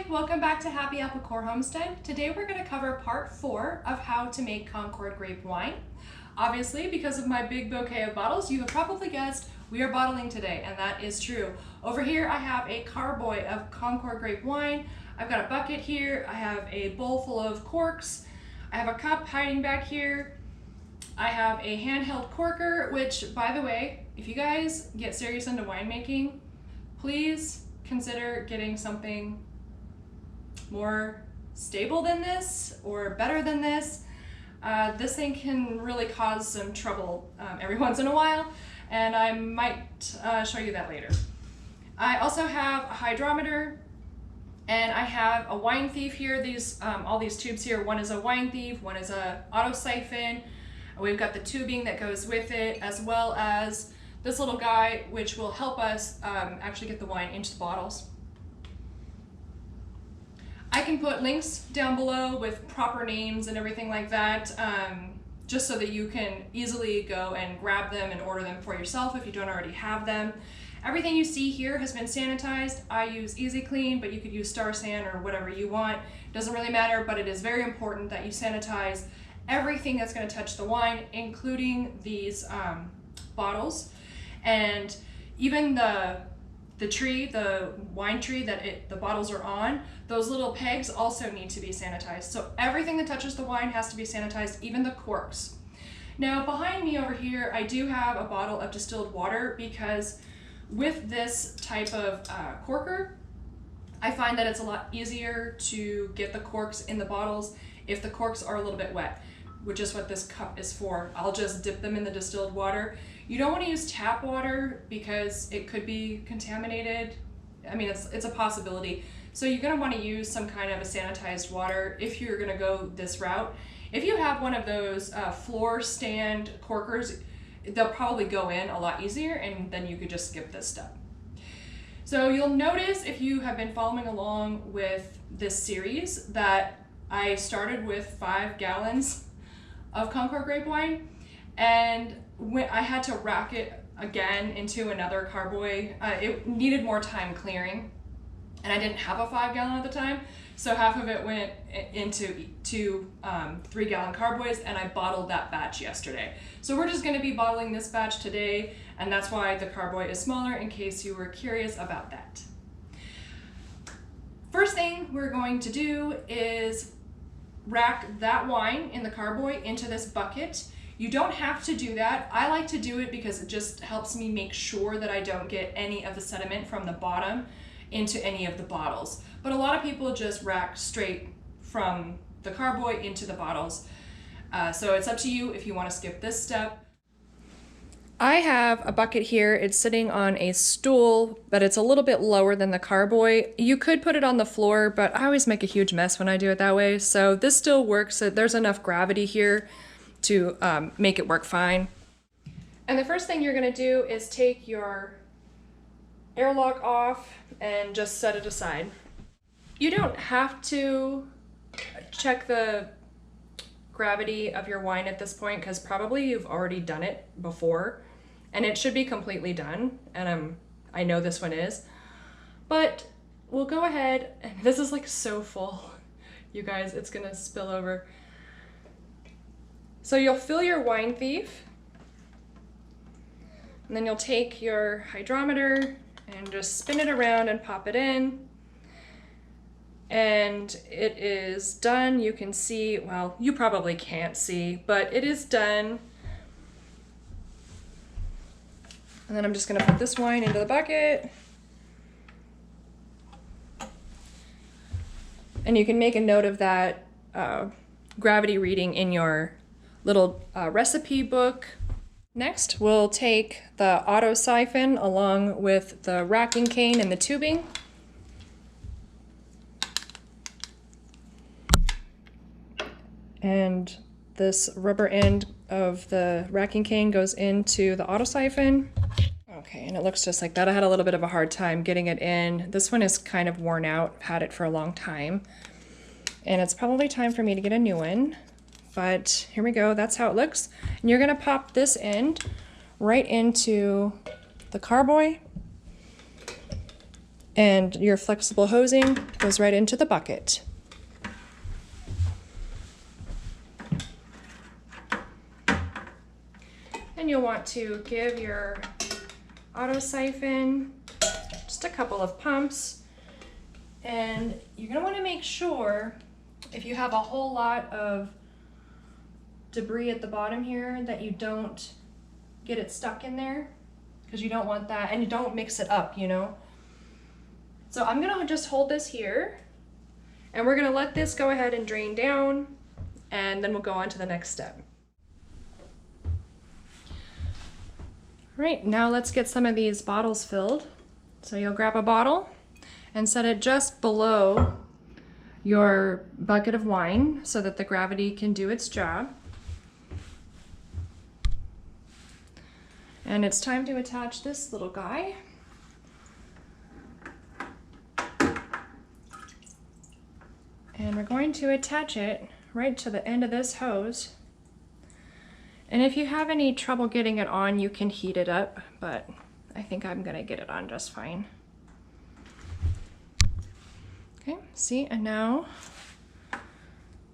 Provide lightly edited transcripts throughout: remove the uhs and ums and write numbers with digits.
welcome back to Happy Apple Core Homestead. Today we're going to cover part 4 of how to make Concord Grape Wine. Obviously, because of my big bouquet of bottles, you have probably guessed we are bottling today, and that is true. Over here I have a carboy of Concord Grape Wine. I've got a bucket here, I have a bowl full of corks, I have a cup hiding back here, I have a handheld corker, which, by the way, if you guys get serious into winemaking, please consider getting something more stable than this or better than this. This thing can really cause some trouble every once in a while, and I might show you that later. I also have a hydrometer, and I have a wine thief here. These all these tubes here, one is a wine thief, one is a auto siphon. We've got the tubing that goes with it, as well as this little guy, which will help us actually get the wine into the bottles. I can put links down below with proper names and everything like that, just so that you can easily go and grab them and order them for yourself if you don't already have them. Everything you see here has been sanitized. I use Easy Clean, but you could use Star San or whatever you want. Doesn't really matter, but it is very important that you sanitize everything that's going to touch the wine, including these bottles, and even the tree, the wine tree that the bottles are on. Those little pegs also need to be sanitized. So everything that touches the wine has to be sanitized, even the corks. Now behind me over here, I do have a bottle of distilled water, because with this type of corker, I find that it's a lot easier to get the corks in the bottles if the corks are a little bit wet, which is what this cup is for. I'll just dip them in the distilled water. You don't want to use tap water because it could be contaminated. I mean, it's a possibility. So you're going to want to use some kind of a sanitized water if you're going to go this route. If you have one of those floor stand corkers, they'll probably go in a lot easier, and then you could just skip this step. So you'll notice, if you have been following along with this series, that I started with 5 gallons of Concord Grape Wine, and when I had to rack it again into another carboy, it needed more time clearing, and I didn't have a 5 gallon at the time, so half of it went into 2 3-gallon carboys, and I bottled that batch yesterday. So we're just going to be bottling this batch today, and that's why the carboy is smaller, in case you were curious about that. First thing we're going to do is rack that wine in the carboy into this bucket. You don't have to do that. I like to do it because it just helps me make sure that I don't get any of the sediment from the bottom into any of the bottles. But a lot of people just rack straight from the carboy into the bottles. So it's up to you if you want to skip this step. I have a bucket here. It's sitting on a stool, but it's a little bit lower than the carboy. You could put it on the floor, but I always make a huge mess when I do it that way. So this still works. There's enough gravity here to make it work fine. And the first thing you're going to do is take your airlock off and just set it aside. You don't have to check the gravity of your wine at this point, because probably you've already done it before, and it should be completely done, and I know this one is. But we'll go ahead, and this is like so full, you guys, it's gonna spill over. So you'll fill your wine thief, and then you'll take your hydrometer and just spin it around and pop it in. And it is done. You can see, well, you probably can't see, but it is done. And then I'm just gonna put this wine into the bucket. And you can make a note of that gravity reading in your little recipe book. Next, we'll take the auto siphon along with the racking cane and the tubing. And this rubber end of the racking cane goes into the auto siphon. Okay, and it looks just like that. I had a little bit of a hard time getting it in. This one is kind of worn out. I've had it for a long time. And it's probably time for me to get a new one. But here we go, that's how it looks. And you're gonna pop this end right into the carboy. And your flexible hosing goes right into the bucket. And you'll want to give your auto siphon just a couple of pumps. And you're gonna wanna make sure if you have a whole lot of debris at the bottom here that you don't get it stuck in there, because you don't want that, and you don't mix it up, you know. So I'm gonna just hold this here, and we're gonna let this go ahead and drain down, and then we'll go on to the next step. All right, now let's get some of these bottles filled. So you'll grab a bottle and set it just below your bucket of wine so that the gravity can do its job. And it's time to attach this little guy. And we're going to attach it right to the end of this hose. And if you have any trouble getting it on, you can heat it up, but I think I'm gonna get it on just fine. Okay, see, and now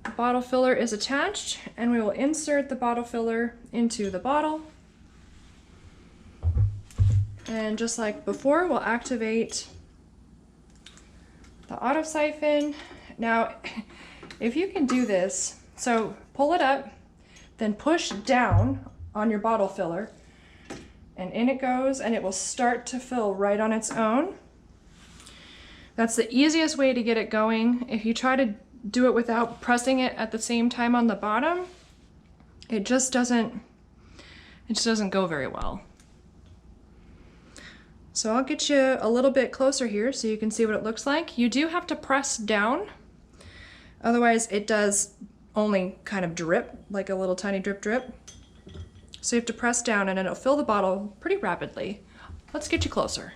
the bottle filler is attached, and we will insert the bottle filler into the bottle. And just like before, we'll activate the auto siphon. Now, if you can do this, so pull it up, then push down on your bottle filler, and in it goes, and it will start to fill right on its own. That's the easiest way to get it going. If you try to do it without pressing it at the same time on the bottom, it just doesn't go very well. So I'll get you a little bit closer here so you can see what it looks like. You do have to press down, otherwise it does only kind of drip, like a little tiny drip drip. So you have to press down and it'll fill the bottle pretty rapidly. Let's get you closer.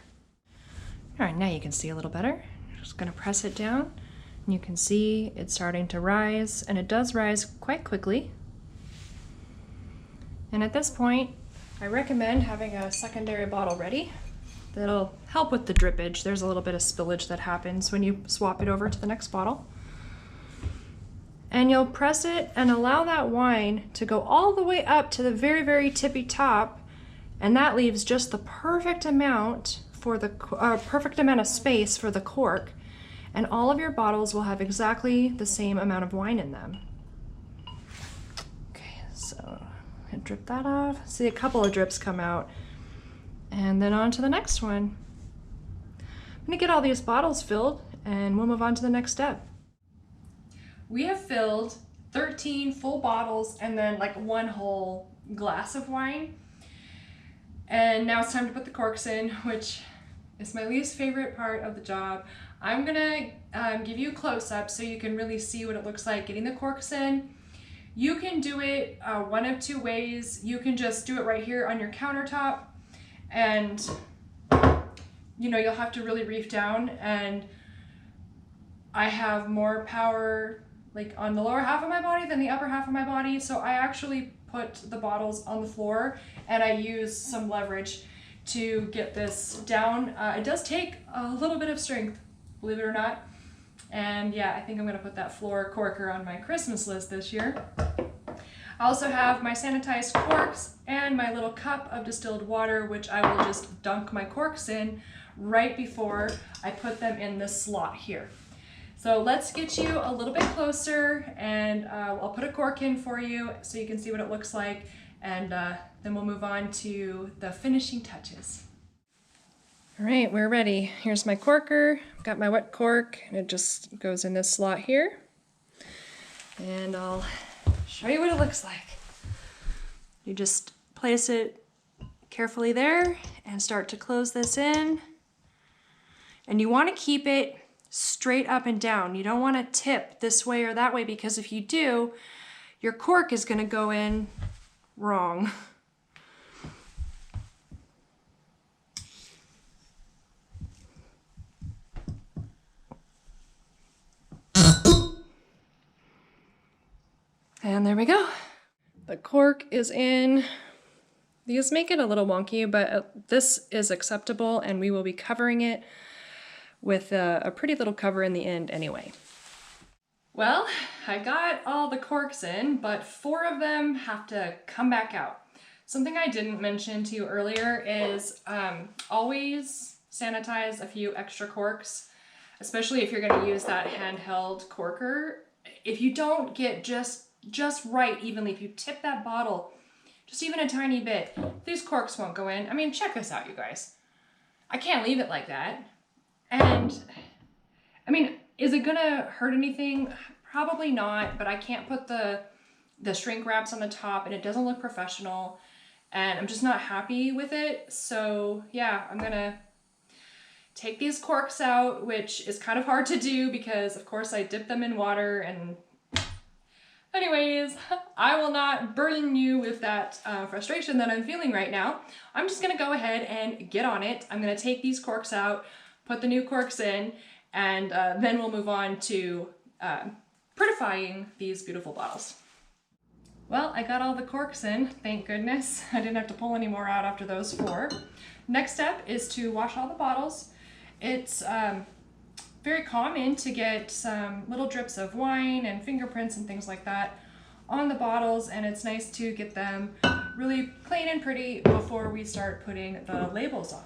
All right, now you can see a little better. Just gonna press it down and you can see it's starting to rise, and it does rise quite quickly. And at this point, I recommend having a secondary bottle ready. That'll help with the drippage. There's a little bit of spillage that happens when you swap it over to the next bottle. And you'll press it and allow that wine to go all the way up to the very, very tippy top, and that leaves just the perfect amount for the perfect amount of space for the cork, and all of your bottles will have exactly the same amount of wine in them. Okay, so I drip that off. See, a couple of drips come out. And then on to the next one. I'm gonna get all these bottles filled and we'll move on to the next step. We have filled 13 full bottles and then like one whole glass of wine. And now it's time to put the corks in, which is my least favorite part of the job. I'm gonna give you a close-up so you can really see what it looks like getting the corks in. You can do it one of two ways. You can just do it right here on your countertop, and you know, you'll have to really reef down, and I have more power like on the lower half of my body than the upper half of my body, so I actually put the bottles on the floor and I use some leverage to get this down. It does take a little bit of strength, believe it or not, and yeah, I think I'm gonna put that floor corker on my Christmas list this year. I also have my sanitized corks and my little cup of distilled water, which I will just dunk my corks in right before I put them in this slot here. So let's get you a little bit closer, and I'll put a cork in for you so you can see what it looks like, and then we'll move on to the finishing touches. All right, we're ready. Here's my corker. I've got my wet cork, and it just goes in this slot here. And I'll show you what it looks like. You just place it carefully there and start to close this in. And you want to keep it straight up and down. You don't want to tip this way or that way, because if you do, your cork is going to go in wrong. And there we go. The cork is in. These make it a little wonky, but this is acceptable, and we will be covering it with a pretty little cover in the end anyway. Well, I got all the corks in, but 4 of them have to come back out. Something I didn't mention to you earlier is always sanitize a few extra corks, especially if you're going to use that handheld corker. If you don't get just right evenly, if you tip that bottle just even a tiny bit, these corks won't go in. I mean, check this out, you guys. I can't leave it like that. And I mean, is it gonna hurt anything? Probably not, but I can't put the shrink wraps on the top and it doesn't look professional and I'm just not happy with it. So yeah, I'm gonna take these corks out, which is kind of hard to do because of course I dip them in water and anyways, I will not burden you with that frustration that I'm feeling right now. I'm just gonna go ahead and get on it. I'm gonna take these corks out, put the new corks in, and then we'll move on to prettifying these beautiful bottles. Well, I got all the corks in, thank goodness. I didn't have to pull any more out after those 4. Next step is to wash all the bottles. It's very common to get some little drips of wine and fingerprints and things like that on the bottles, and it's nice to get them really clean and pretty before we start putting the labels on.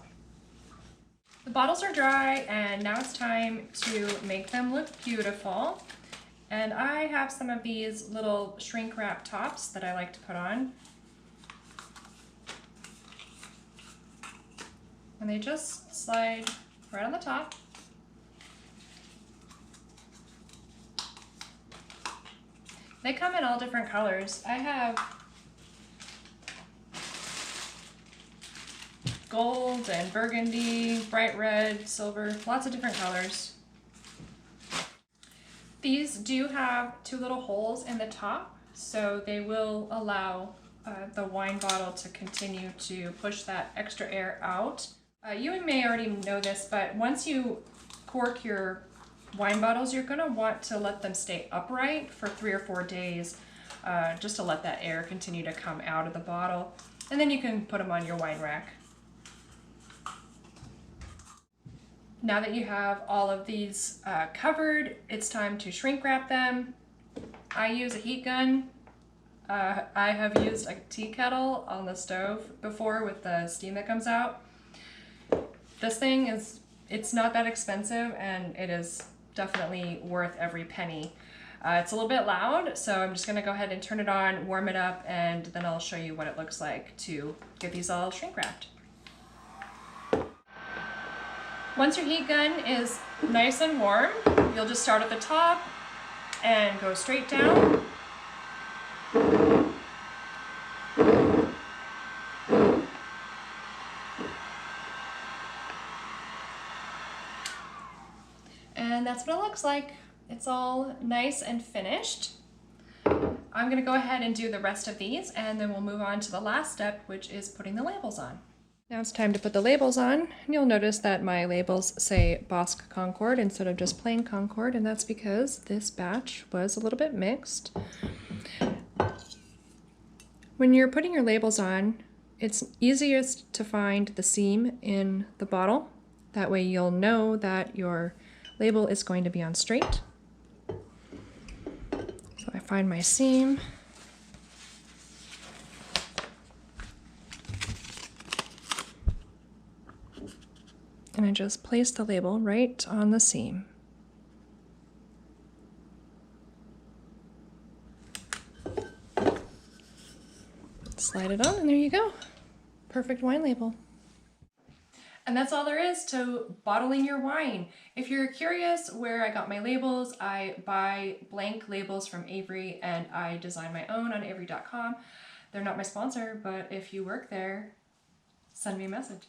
The bottles are dry and now it's time to make them look beautiful. And I have some of these little shrink wrap tops that I like to put on. And they just slide right on the top. They come in all different colors. I have gold and burgundy, bright red, silver, lots of different colors. These do have 2 little holes in the top, so they will allow the wine bottle to continue to push that extra air out. You may already know this, but once you cork your wine bottles, you're going to want to let them stay upright for 3 or 4 days, just to let that air continue to come out of the bottle, and then you can put them on your wine rack. Now that you have all of these covered, it's time to shrink wrap them. I use a heat gun. I have used a tea kettle on the stove before with the steam that comes out. This thing it's not that expensive and it is definitely worth every penny. It's a little bit loud, so I'm just gonna go ahead and turn it on, warm it up, and then I'll show you what it looks like to get these all shrink wrapped. Once your heat gun is nice and warm, you'll just start at the top and go straight down. And that's what it looks like. It's all nice and finished. I'm gonna go ahead and do the rest of these and then we'll move on to the last step, which is putting the labels on. Now it's time to put the labels on. You'll notice that my labels say Bosque Concord instead of just plain Concord, and that's because this batch was a little bit mixed. When you're putting your labels on, it's easiest to find the seam in the bottle. That way you'll know that your label is going to be on straight. So I find my seam. And I just place the label right on the seam. Slide it on and there you go. Perfect wine label. And that's all there is to bottling your wine. If you're curious where I got my labels, I buy blank labels from Avery and I design my own on avery.com. They're not my sponsor, but if you work there, send me a message.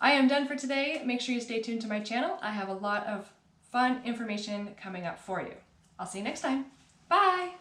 I am done for today. Make sure you stay tuned to my channel. I have a lot of fun information coming up for you. I'll see you next time. Bye!